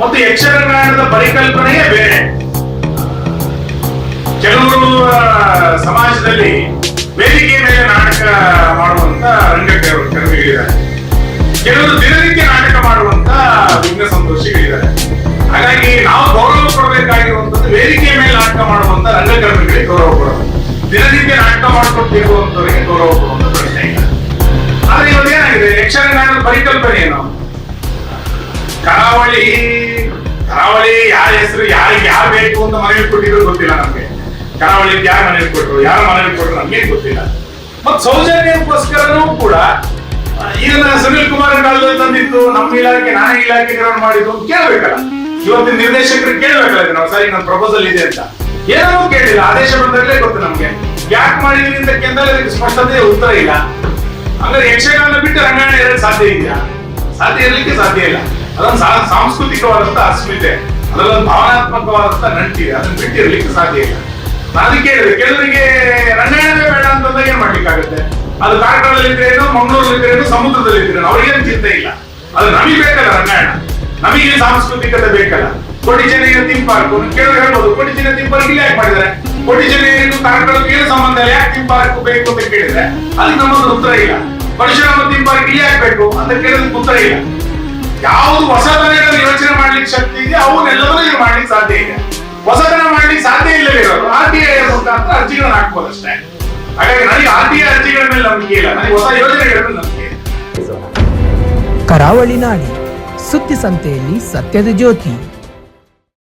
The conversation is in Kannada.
ಮತ್ತು ಯಕ್ಷಗಾನದ ಪರಿಕಲ್ಪನೆಯೇ ಬೇರೆ. ಕೆಲವರು ಸಮಾಜದಲ್ಲಿ ವೇದಿಕೆ ಮೇಲೆ ನಾಟಕ ಮಾಡುವಂತ ರಂಗಕರ್ಮಿಗಳಿದ್ದಾರೆ, ಕೆಲವರು ದಿನನಿತ್ಯ ನಾಟಕ ಮಾಡುವಂತ ವಿಘ್ನ ಸಂತೋಷಿಗಳಿದ್ದಾರೆ. ಹಾಗಾಗಿ ನಾವು ಗೌರವ ಕೊಡಬೇಕಾಗಿರುವಂತದ್ದು ವೇದಿಕೆ ಮೇಲೆ ನಾಟಕ ಮಾಡುವಂತ ರಂಗಕರ್ಮಿಗಳಿಗೆ ಗೌರವ ಕೊಡೋದು, ದಿನನಿತ್ಯ ನಾಟಕ ಮಾಡಿಕೊಟ್ಟಿರುವಂತವರಿಗೆ ಗೌರವ ಕೊಡುವಂತ ಪ್ರಶ್ನೆ ಇಲ್ಲ. ಆದ್ರೆ ಇವಾಗ ಏನಾಗಿದೆ, ಯಕ್ಷಗಾನದ ಪರಿಕಲ್ಪನೆ ಏನು? ಕರಾವಳಿ ಯಾರ ಹೆಸರು ಯಾರು ಬೇಕು ಅಂತ ಮನವಿ ಕೊಟ್ಟಿದ್ರು ಗೊತ್ತಿಲ್ಲ ನಮ್ಗೆ. ಕರಾವಳಿಗೆ ಯಾರು ಮನವಿ ಕೊಟ್ಟರು, ಯಾರು ಮನವಿ ಕೊಟ್ಟರು ನಮ್ಗೆ ಗೊತ್ತಿಲ್ಲ. ಮತ್ ಸೌಜನ್ಯಕ್ಕೋಸ್ಕರನೂ ಕೂಡ ಇದನ್ನ ಸುನಿಲ್ ಕುಮಾರ್ ಕಾಲದಲ್ಲಿ ತಂದಿತ್ತು, ನಮ್ಮ ಇಲಾಖೆ ನಾನೇ ಇಲಾಖೆ ನಿರ್ವಹಣೆ ಮಾಡಿದ್ದು ಕೇಳ್ಬೇಕಲ್ಲ. ಇವತ್ತಿನ ನಿರ್ದೇಶಕರಿಗೆ ಕೇಳ್ಬೇಕಲ್ಲ, ನಾವು ಸರಿ ನನ್ನ ಪ್ರಪೋಸಲ್ ಇದೆ ಅಂತ ಏನೂ ಕೇಳಿಲ್ಲ. ಆದೇಶ ಬಂದಾಗಲೇ ಗೊತ್ತು ನಮ್ಗೆ ಯಾಕೆ ಮಾಡಿದೀನಿ ಅಂತ ಕೇಂದ್ರ ಸ್ಪಷ್ಟತೆ ಉತ್ತರ ಇಲ್ಲ. ಅಂದ್ರೆ ಯಕ್ಷಗಾನ ಬಿಟ್ಟು ರಂಗಾಯಣ ಇರಕ್ಕೆ ಸಾಧ್ಯ ಇದೆಯಾ? ಸಾಧ್ಯ ಇರಲಿಕ್ಕೆ ಸಾಧ್ಯ ಇಲ್ಲ. ಅದೊಂದು ಸಾಂಸ್ಕೃತಿಕವಾದಂತ ಅಸ್ಮಿತೆ, ಅದರಲ್ಲೊಂದು ಭಾವನಾತ್ಮಕವಾದಂತ ನಂಟಿದೆ, ಅದನ್ನ ಬಿಟ್ಟಿರ್ಲಿಕ್ಕೆ ಸಾಧ್ಯ ಇಲ್ಲ. ನಾನು ಕೇಳಿದೆ, ಕೆಲವರಿಗೆ ರಂಗಾಯಣವೇ ಬೇಡ ಅಂತಂದಾಗ ಏನ್ ಮಾಡ್ಲಿಕ್ಕಾಗುತ್ತೆ? ಅದು ಕಾರ್ಕಳದಲ್ಲಿ ಇದ್ರೇನು, ಮಂಗಳೂರಲ್ಲಿ ಇದ್ರೇನು, ಸಮುದ್ರದಲ್ಲಿ ಇದ್ರೇನು, ಅವ್ರಿಗೇನು ಚಿಂತೆ ಇಲ್ಲ. ಅದು ನಮಗೆ ಬೇಕಲ್ಲ ರಂಗಾಯಣ, ನಮಗೆ ಸಾಂಸ್ಕೃತಿಕತೆ ಬೇಕಲ್ಲ. ಕೊಡಿಚೆನೆಯ ಥೀಮ್ ಪಾರ್ಕ್ ಕೇಳಿದ್ರೆ ಹೇಳ್ಬೋದು, ಕೊಡಿಚೆನೆಯ ಥೀಮ್ ಪಾರ್ಕ್ ಇಲ್ಲಿ ಯಾಕೆ ಮಾಡಿದ್ದಾರೆ? ಕೊಡಿಚೆನೆಯನ್ನು ಕಾರ್ಕಳಕ್ಕೆ ಏನು ಸಂಬಂಧ ಇಲ್ಲ, ಯಾಕೆ ಥೀಮ್ ಪಾರ್ಕ್ ಬೇಕು ಅಂತ ಕೇಳಿದ್ರೆ ಅದಕ್ಕೆ ನಮ್ಮದು ಉತ್ತರ ಇಲ್ಲ. ಪರಶುರಾಮ ಥೀಮ್ ಪಾರ್ಕ್ ಇಲ್ಲಿ ಯಾಕೆ ಬೇಕು ಅಂತ ಕೇಳಿದ್ರೆ ಉತ್ತರ ಇಲ್ಲ. ಯಾವುದು ಹೊಸತನಗಳನ್ನು ಯೋಚನೆ ಮಾಡ್ಲಿಕ್ಕೆ ಶಕ್ತಿ ಇದೆ ಅವನ್ನೆಲ್ಲವನ್ನೂ ನೀವು ಮಾಡ್ಲಿಕ್ಕೆ ಸಾಧ್ಯ ಇದೆ. ಹೊಸತನ ಮಾಡ್ಲಿಕ್ಕೆ ಸಾಧ್ಯ ಇಲ್ಲವೇ ಇರೋರು RTI ಮುಖಾಂತರ ಅರ್ಜಿಗಳನ್ನ ಹಾಕ್ಬೋದಷ್ಟೇ. ಹಾಗಾಗಿ ನನಗೆ RTI ಅರ್ಜಿಗಳ ಮೇಲೆ ನಂಬಿಕೆ ಇಲ್ಲ, ನನಗೆ ಹೊಸ ಯೋಜನೆಗಳ ಮೇಲೆ ನಂಬಿಕೆ ಇದೆ. ಕರಾವಳಿ ನಾಡಿ ಸುದ್ದಿ ಸಂತೆಯಲ್ಲಿ ಸತ್ಯದ ಜ್ಯೋತಿ.